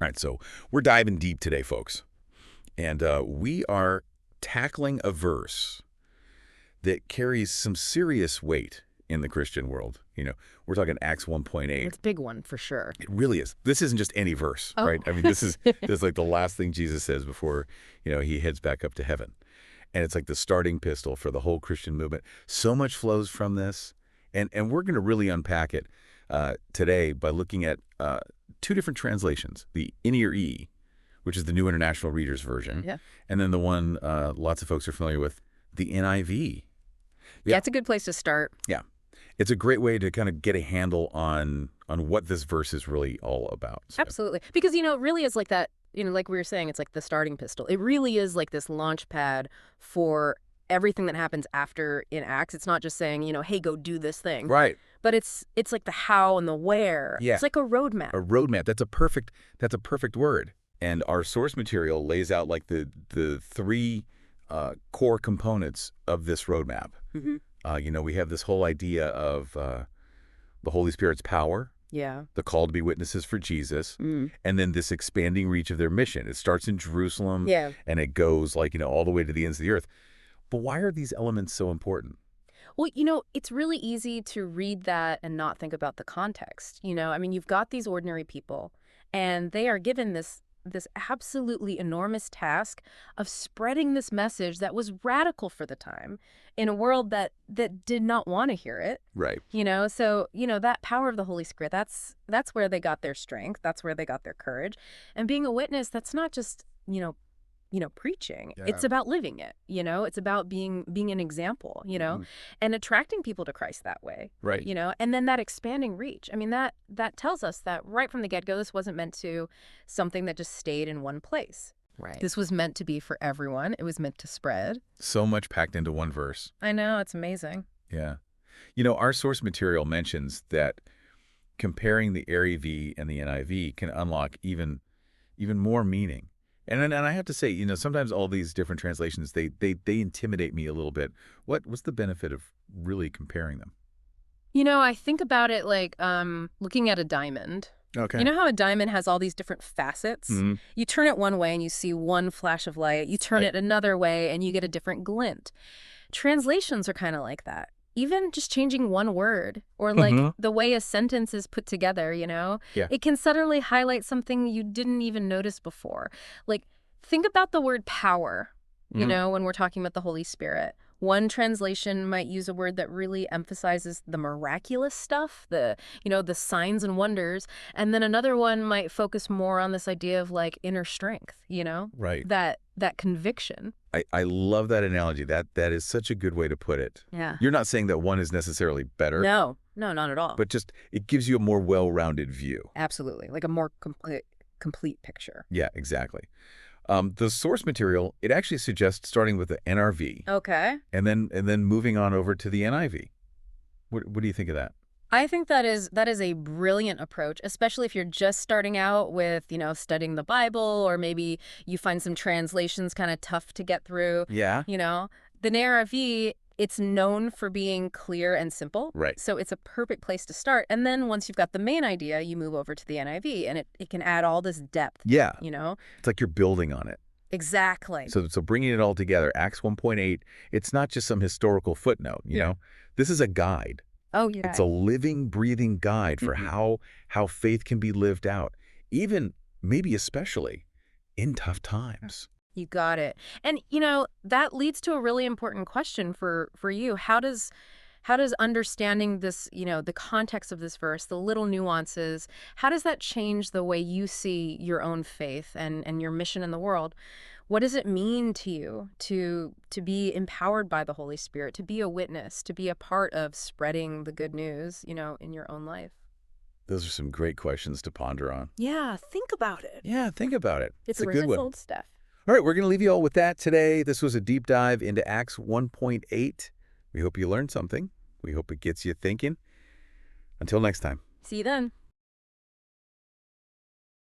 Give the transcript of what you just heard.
All right, so we're diving deep today, folks. And we are tackling a verse that carries some serious weight in the Christian world. We're talking Acts 1.8. It's a big one for sure. It really is. This isn't just any verse, right? I mean, this is like the last thing Jesus says before, he heads back up to heaven. And it's like the starting pistol for the whole Christian movement. So much flows from this. And we're going to really unpack it today by looking at two different translations, the NIrV, which is the New International Reader's Version, and then the one lots of folks are familiar with, the NIV. Yeah, it's a good place to start. Yeah. It's a great way to kind of get a handle on what this verse is really all about. So. Absolutely. Because, it really is like that, like we were saying, it's like the starting pistol. It really is like this launch pad for everything that happens after in Acts. It's not just saying, hey, go do this thing. Right. But it's like the how and the where. Yeah. It's like a roadmap. A roadmap. That's a perfect word. And our source material lays out like the three core components of this roadmap. Mm-hmm. We have this whole idea of the Holy Spirit's power. Yeah. The call to be witnesses for Jesus. Mm. And then this expanding reach of their mission. It starts in Jerusalem. Yeah. And it goes all the way to the ends of the earth. But why are these elements so important? Well, it's really easy to read that and not think about the context. I mean, you've got these ordinary people, and they are given this absolutely enormous task of spreading this message that was radical for the time in a world that did not want to hear it. Right. So, that power of the Holy Spirit, that's where they got their strength. That's where they got their courage. And being a witness, that's not just, preaching. Yeah. It's about living it, it's about being an example, and attracting people to Christ that way. Right. And then that expanding reach. I mean, that tells us that right from the get-go, this wasn't meant to something that just stayed in one place. Right. This was meant to be for everyone. It was meant to spread. So much packed into one verse. I know. It's amazing. Yeah. Our source material mentions that comparing the NIrV and the NIV can unlock even more meaning. And I have to say, sometimes all these different translations, they intimidate me a little bit. What's the benefit of really comparing them? I think about it like looking at a diamond. Okay. You know how a diamond has all these different facets? Mm-hmm. You turn it one way and you see one flash of light. You turn it another way and you get a different glint. Translations are kind of like that. Even just changing one word or the way a sentence is put together, it can suddenly highlight something you didn't even notice before. Like, think about the word power, when we're talking about the Holy Spirit. One translation might use a word that really emphasizes the miraculous stuff, the signs and wonders. And then another one might focus more on this idea of inner strength, Right. That conviction. I love that analogy. That is such a good way to put it. Yeah. You're not saying that one is necessarily better. No, not at all. But just it gives you a more well-rounded view. Absolutely. Like a more complete picture. Yeah, exactly. The source material, it actually suggests starting with the NIrV. Okay. And then moving on over to the NIV. What do you think of that? I think that is a brilliant approach, especially if you're just starting out with, studying the Bible, or maybe you find some translations kind of tough to get through. Yeah. The NIrV, it's known for being clear and simple. Right. So it's a perfect place to start. And then once you've got the main idea, you move over to the NIV, and it can add all this depth. Yeah. It's like you're building on it. Exactly. So bringing it all together, Acts 1.8, it's not just some historical footnote, you know? This is a guide. Oh, yeah. It's a living, breathing guide for how faith can be lived out, even, maybe especially, in tough times. You got it. And, that leads to a really important question for you. How does understanding this, the context of this verse, the little nuances, how does that change the way you see your own faith and your mission in the world? What does it mean to you to be empowered by the Holy Spirit, to be a witness, to be a part of spreading the good news, in your own life? Those are some great questions to ponder on. Yeah, think about it. Yeah, think about it. It's a good one. old stuff. All right, we're going to leave you all with that today. This was a deep dive into Acts 1.8. We hope you learned something. We hope it gets you thinking. Until next time. See you then.